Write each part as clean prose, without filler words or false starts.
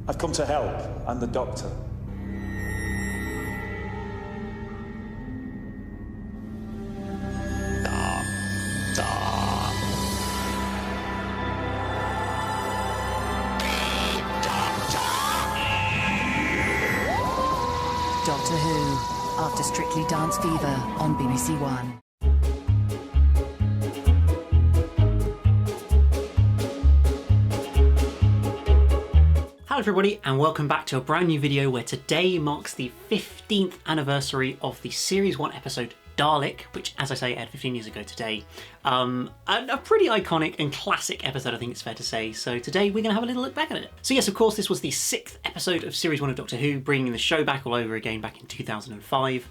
I've come to help. I'm the doctor. Doctor Who, after Strictly Dance Fever on BBC One. Hello everybody and welcome back to a brand new video where today marks the 15th anniversary of the Series 1 episode Dalek, which, as I say, aired 15 years ago today. A pretty iconic and classic episode, I think it's fair to say. So today we're going to have a little look back at it. So yes, of course, this was the 6th episode of Series 1 of Doctor Who, bringing the show back all over again back in 2005.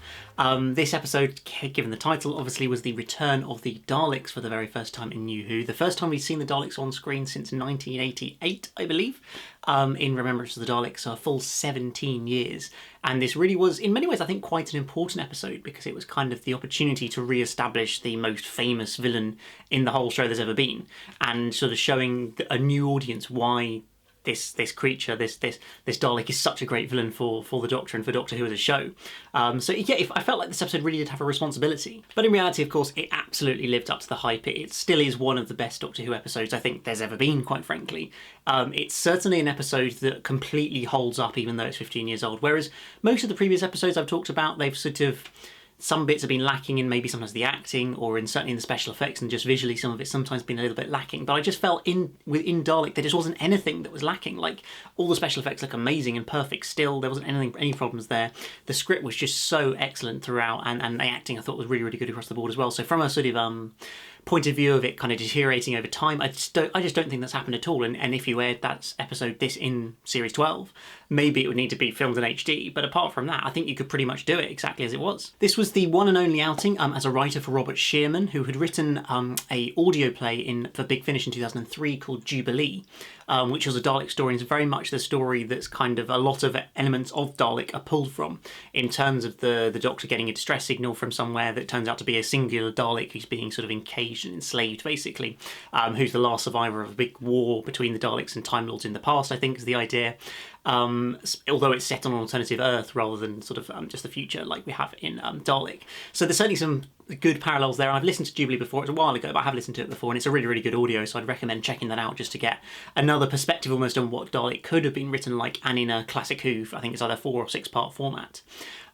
This episode, given the title, obviously was the return of the Daleks for the very first time in New Who. The first time we'd seen the Daleks on screen since 1988, I believe, in Remembrance of the Daleks, so a full 17 years. And this really was, in many ways, I think, quite an important episode because it was kind of the opportunity to re-establish the most famous villain in the whole show there's ever been, and sort of showing a new audience why this creature, this Dalek is such a great villain for the Doctor and for Doctor Who as a show. So yeah, I felt like this episode really did have a responsibility. But in reality, of course, it absolutely lived up to the hype. It still is one of the best Doctor Who episodes I think there's ever been, quite frankly. It's certainly an episode that completely holds up even though it's 15 years old. Whereas most of the previous episodes I've talked about, they've sort of... some bits have been lacking in maybe sometimes the acting or certainly in the special effects, and just visually some of it's sometimes been a little bit lacking. But I just felt within Dalek there just wasn't anything that was lacking. Like, all the special effects look amazing and perfect still. There wasn't any problems there. The script was just so excellent throughout, and the acting I thought was really, really good across the board as well. So from a sort of point of view of it kind of deteriorating over time, I just don't think that's happened at all. And if you aired that episode in Series 12, maybe it would need to be filmed in HD, but apart from that, I think you could pretty much do it exactly as it was. This was the one and only outing as a writer for Robert Shearman, who had written a audio play for Big Finish in 2003 called Jubilee, which was a Dalek story, and it's very much the story that's kind of a lot of elements of Dalek are pulled from, in terms of the Doctor getting a distress signal from somewhere that turns out to be a singular Dalek who's being sort of encaged and enslaved, basically, who's the last survivor of a big war between the Daleks and Time Lords in the past, I think is the idea. Although it's set on an alternative Earth rather than sort of just the future like we have in Dalek. So there's certainly some good parallels there. I've listened to Jubilee before. It's a while ago, but I have listened to it before, and it's a really, really good audio, so I'd recommend checking that out just to get another perspective almost on what Dalek could have been written like, and in a classic Who, I think it's either 4 or 6 part format.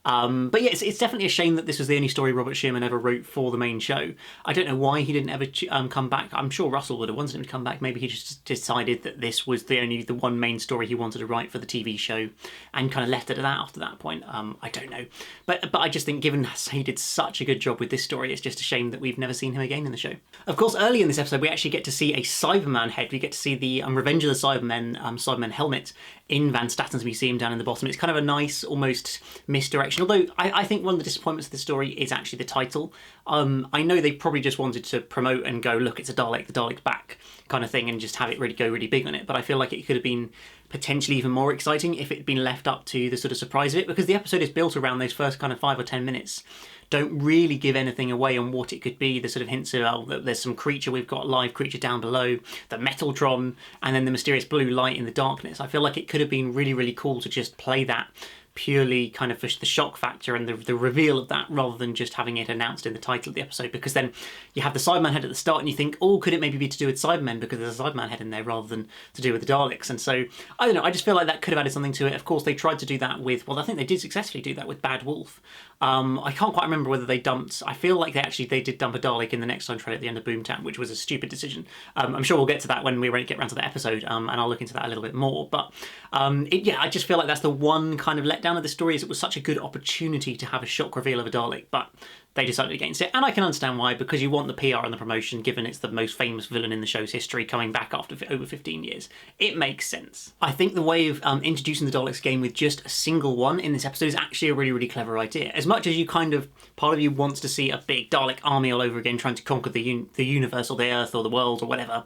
But yeah, it's definitely a shame that this was the only story Robert Shearman ever wrote for the main show. I don't know why he didn't ever come back. I'm sure Russell would have wanted him to come back. Maybe he just decided that this was the one main story he wanted to write for the TV show and kind of left it at that after that point. I don't know. But I just think, given he did such a good job with this story, it's just a shame that we've never seen him again in the show. Of course, early in this episode, we actually get to see a Cyberman head. We get to see the Revenge of the Cybermen helmet in Van Statten's museum down in the bottom. It's kind of a nice, almost misdirection. Although I think one of the disappointments of the story is actually the title. I know they probably just wanted to promote and go, look, it's a Dalek, the Dalek's back kind of thing, and just have it really go really big on it. But I feel like it could have been potentially even more exciting if it had been left up to the sort of surprise of it, because the episode is built around those first kind of 5 or 10 minutes. Don't really give anything away on what it could be. The sort of hints of, oh, there's some creature, we've got a live creature down below, the Metaltron, and then the mysterious blue light in the darkness. I feel like it could have been really, really cool to just play that purely kind of for the shock factor and the reveal of that, rather than just having it announced in the title of the episode, because then you have the Cyberman head at the start and you think, oh, could it maybe be to do with Cybermen because there's a Cyberman head in there, rather than to do with the Daleks. And so, I don't know, I just feel like that could have added something to it. Of course, they tried to do that with, well, I think they did successfully do that with Bad Wolf. I can't quite remember whether they dumped, I feel like they did dump a Dalek in the next time trailer at the end of Boomtown, which was a stupid decision. I'm sure we'll get to that when we get around to the episode, and I'll look into that a little bit more. But yeah, I just feel like that's the one kind of letdown of the story, is it was such a good opportunity to have a shock reveal of a Dalek, but they decided against it. And I can understand why, because you want the PR and the promotion, given it's the most famous villain in the show's history coming back after over 15 years. It makes sense. I think the way of introducing the Daleks game with just a single one in this episode is actually a really, really clever idea. As much as you kind of, part of you wants to see a big Dalek army all over again trying to conquer the universe or the Earth or the world or whatever,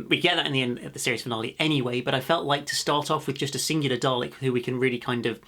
we get that in the end of the series finale anyway, but I felt like to start off with just a singular Dalek who we can really kind of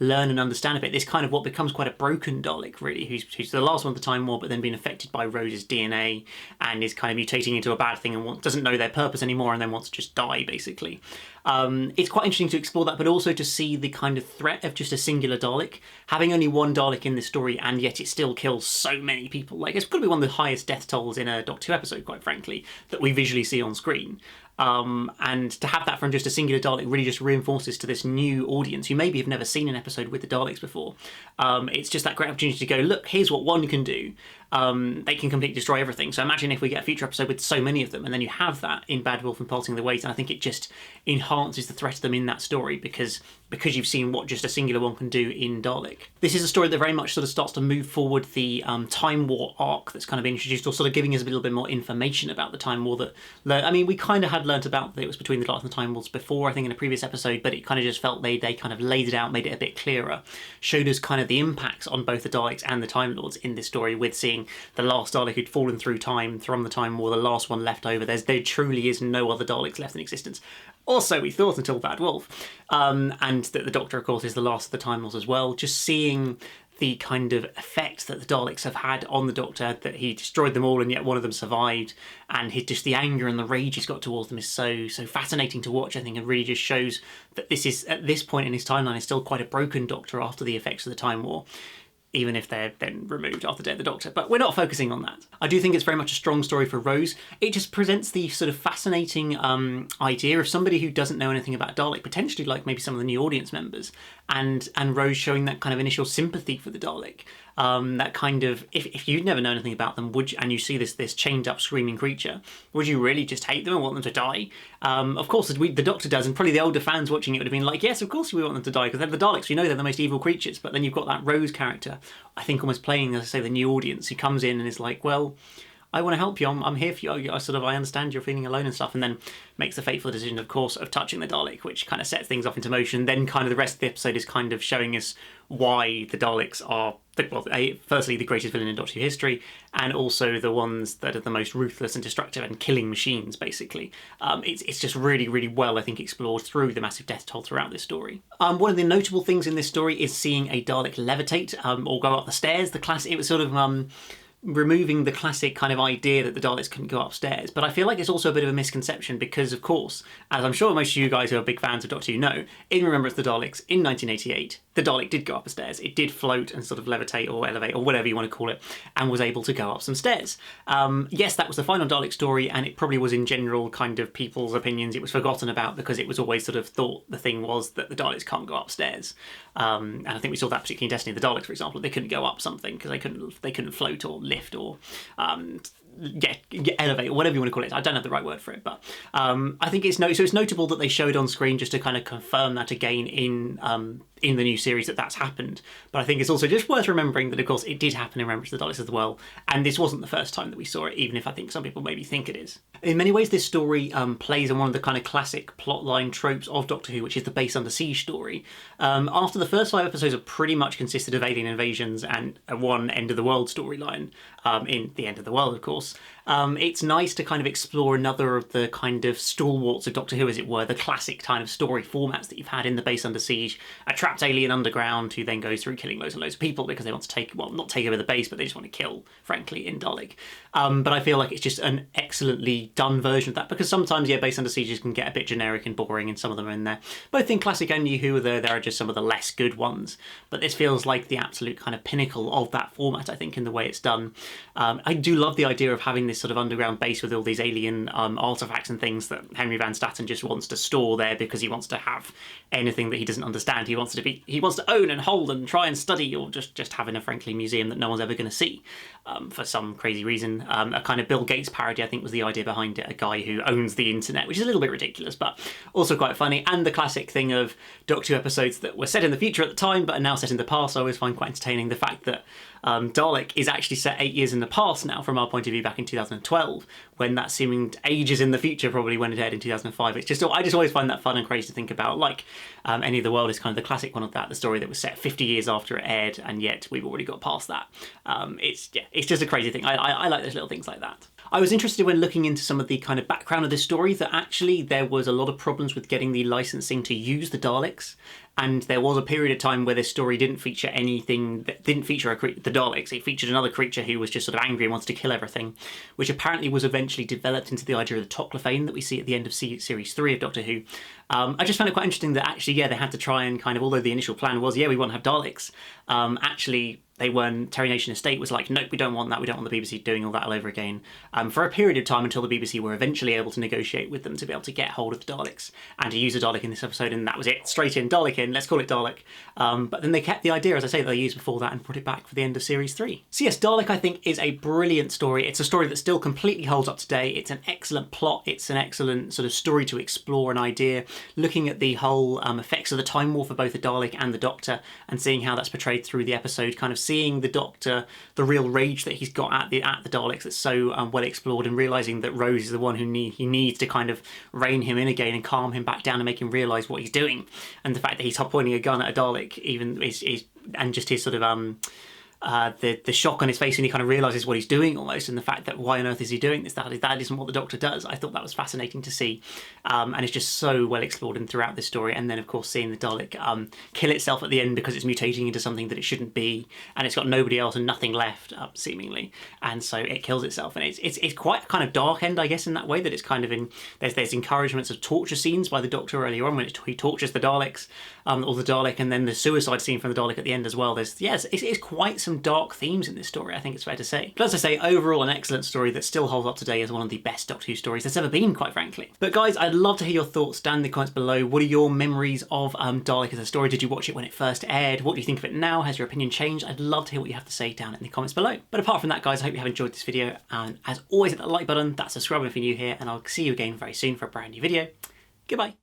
learn and understand a bit. This kind of what becomes quite a broken Dalek, really, who's the last one of the Time War, but then being affected by Rose's DNA and is kind of mutating into a bad thing and doesn't know their purpose anymore, and then wants to just die, basically. It's quite interesting to explore that, but also to see the kind of threat of just a singular Dalek. Having only one Dalek in this story, and yet it still kills so many people. Like, it's got to be one of the highest death tolls in a Doctor Who episode, quite frankly, that we visually see on screen. And to have that from just a singular Dalek really just reinforces to this new audience who maybe have never seen an episode with the Daleks before. It's just that great opportunity to go, look, here's what one can do. They can completely destroy everything. So imagine if we get a future episode with so many of them, and then you have that in Bad Wolf and Pulsing the Weight, and I think it just enhances the threat of them in that story because you've seen what just a singular one can do in Dalek. This is a story that very much sort of starts to move forward the Time War arc that's kind of been introduced, or sort of giving us a little bit more information about the Time War that, I mean, we kind of had learnt about that it was between the Daleks and the Time Wars before, I think in a previous episode, but it kind of just felt they kind of laid it out, made it a bit clearer, showed us kind of the impacts on both the Daleks and the Time Lords in this story, with seeing the last Dalek who'd fallen through time from the Time War, the last one left over. There truly is no other Daleks left in existence. Also, we thought until Bad Wolf. And that the Doctor, of course, is the last of the Time Lords as well. Just seeing the kind of effect that the Daleks have had on the Doctor, that he destroyed them all and yet one of them survived, and just the anger and the rage he's got towards them is so fascinating to watch, I think, and really just shows that this is, at this point in his timeline, is still quite a broken Doctor after the effects of the Time War, even if they're then removed after the death of the Doctor. But we're not focusing on that. I do think it's very much a strong story for Rose. It just presents the sort of fascinating idea of somebody who doesn't know anything about Dalek, potentially like maybe some of the new audience members, and Rose showing that kind of initial sympathy for the Dalek. That kind of, if you'd never known anything about them, and you see this chained up screaming creature, would you really just hate them and want them to die? Of course, the Doctor does, and probably the older fans watching it would have been like, yes, of course we want them to die, because they're the Daleks, we know they're the most evil creatures. But then you've got that Rose character, I think almost playing, as I say, the new audience, who comes in and is like, well, I want to help you, I'm here for you, I understand you're feeling alone and stuff, and then makes the fateful decision, of course, of touching the Dalek, which kind of sets things off into motion. Then kind of the rest of the episode is kind of showing us why the Daleks are, well, firstly, the greatest villain in Doctor Who history, and also the ones that are the most ruthless and destructive and killing machines, basically. It's just really, really well, I think, explored through the massive death toll throughout this story. One of the notable things in this story is seeing a Dalek levitate or go up the stairs. It was sort of removing the classic kind of idea that the Daleks couldn't go upstairs. But I feel like it's also a bit of a misconception because, of course, as I'm sure most of you guys who are big fans of Doctor Who know, in Remembrance of the Daleks in 1988, the Dalek did go up the stairs. It did float and sort of levitate or elevate or whatever you want to call it, and was able to go up some stairs. Yes, that was the final Dalek story, and it probably was in general kind of people's opinions. It was forgotten about because it was always sort of thought the thing was that the Daleks can't go upstairs. And I think we saw that particularly in Destiny of the Daleks, for example. They couldn't go up something because they couldn't float or lift or elevate or whatever you want to call it. I don't have the right word for it, but I think it's notable that they showed on screen just to kind of confirm that again in the new series that's happened. But I think it's also just worth remembering that, of course, it did happen in Remembrance of the Daleks as well, and this wasn't the first time that we saw it, even if I think some people maybe think it is. In many ways, this story plays on one of the kind of classic plotline tropes of Doctor Who, which is the base under siege story. After the first 5 episodes have pretty much consisted of alien invasions and one end of the world storyline, in the end of the world, of course, it's nice to kind of explore another of the kind of stalwarts of Doctor Who, as it were, the classic kind of story formats that you've had in the base under siege. A trapped alien underground who then goes through killing loads and loads of people because they want to not take over the base, but they just want to kill, frankly, in Dalek. But I feel like it's just an excellently done version of that, because sometimes, base under sieges can get a bit generic and boring, and some of them are in there. Both in classic and New Who, there are just some of the less good ones. But this feels like the absolute kind of pinnacle of that format, I think, in the way it's done. I do love the idea of having this sort of underground base with all these alien artifacts and things that Henry Van Statten just wants to store there because he wants to have anything that he doesn't understand. He wants to own and hold and try and study, or just have in a frankly museum that no one's ever going to see for some crazy reason. A kind of Bill Gates parody, I think, was the idea behind it. A guy who owns the internet, which is a little bit ridiculous, but also quite funny. And the classic thing of Doctor Who episodes that were set in the future at the time, but are now set in the past. I always find quite entertaining the fact that Dalek is actually set 8 years in the past now, from our point of view, back in 2012, when that seemed ages in the future, probably when it aired in 2005. I just always find that fun and crazy to think about. Like, Any of the World is kind of the classic one of that, the story that was set 50 years after it aired, and yet we've already got past that. It's just a crazy thing. I like those little things like that. I was interested when looking into some of the kind of background of this story that actually there was a lot of problems with getting the licensing to use the Daleks. And there was a period of time where this story didn't feature anything, that didn't feature the Daleks. It featured another creature who was just sort of angry and wanted to kill everything, which apparently was eventually developed into the idea of the Toclophane that we see at the end of Series 3 of Doctor Who. I just found it quite interesting that actually, yeah, they had to try and kind of, although the initial plan was, yeah, we want to have Daleks, actually they weren't, Terry Nation Estate was like, nope, we don't want that, we don't want the BBC doing all that all over again, for a period of time until the BBC were eventually able to negotiate with them to be able to get hold of the Daleks and to use a Dalek in this episode, and that was it, straight in, Dalek in, let's call it Dalek. But then they kept the idea, as I say, that they used before that and put it back for the end of Series 3. So yes, Dalek I think is a brilliant story. It's a story that still completely holds up today. It's an excellent plot, it's an excellent sort of story to explore an idea, looking at the whole effects of the Time War for both the Dalek and the Doctor, and seeing how that's portrayed through the episode, kind of seeing the Doctor, the real rage that he's got at the Daleks that's so well explored, and realising that Rose is the one who he needs to kind of rein him in again and calm him back down and make him realise what he's doing, and the fact that he's pointing a gun at a Dalek even is and just his sort of the shock on his face when he kind of realises what he's doing almost, and the fact that why on earth is he doing this, that isn't what the Doctor does. I thought that was fascinating to see, and it's just so well explored and throughout this story. And then of course seeing the Dalek kill itself at the end because it's mutating into something that it shouldn't be, and it's got nobody else and nothing left seemingly, and so it kills itself. And it's quite a kind of dark end, I guess, in that way, that it's kind of there's encouragements of torture scenes by the Doctor earlier on when he tortures the Daleks, or the Dalek, and then the suicide scene from the Dalek at the end as well. It's quite some dark themes in this story, I think it's fair to say. But as I say, overall an excellent story that still holds up today as one of the best Doctor Who stories there's ever been, quite frankly. But guys, I'd love to hear your thoughts down in the comments below. What are your memories of Dalek as a story? Did you watch it when it first aired? What do you think of it now? Has your opinion changed? I'd love to hear what you have to say down in the comments below. But apart from that, guys, I hope you have enjoyed this video, and as always, hit that like button, that subscribe if you're new here, and I'll see you again very soon for a brand new video. Goodbye.